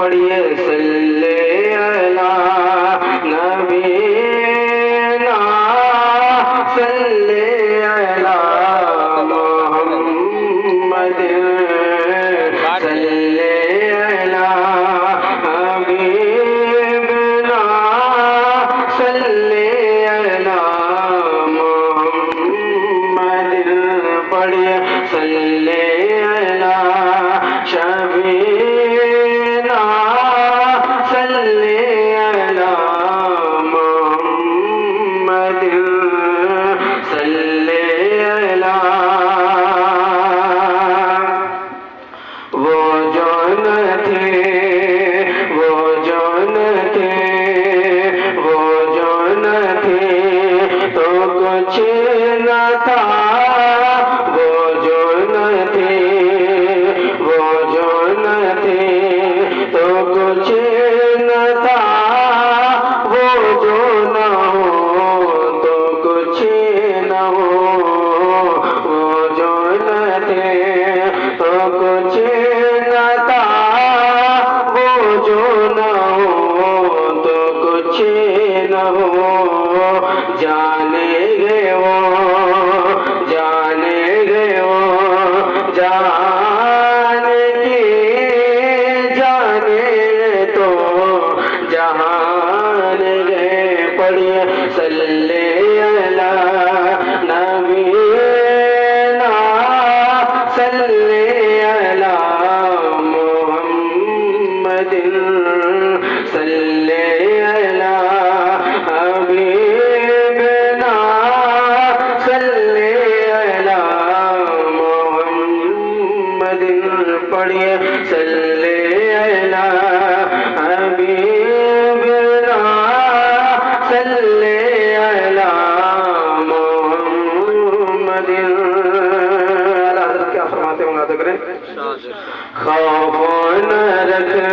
پڑھیے صلی علی نبینا صلی علی محمد صلی علی حبیبنا صلی علی محمد پڑھیے صلی علی شبینا صلی علی محمد صلی علی وہ جون تھے وہ جون تھے وہ جون تھے تو کچھ نہ تھا وہ جون تھے وہ جون تھے تو کچھ نہ تھا وہ جو نہ ہو تو کچھ نہ ہو وہ جون تھے تو کچھ نہ تھا وہ جو نہ ہو تو کچھ نہ ہو جانے گے وہ جانے گے وہ جانے کی جانے تو جہان گے پڑھیے صلی علی نبینا صلی علی محمد صلی علی حبیبنا صلی علی محمد پڑھیے صلی علی حبیبنا صلی علی محمد اللہ کیا فرماتے ہیں مناظر کریں خوف نہ رکھے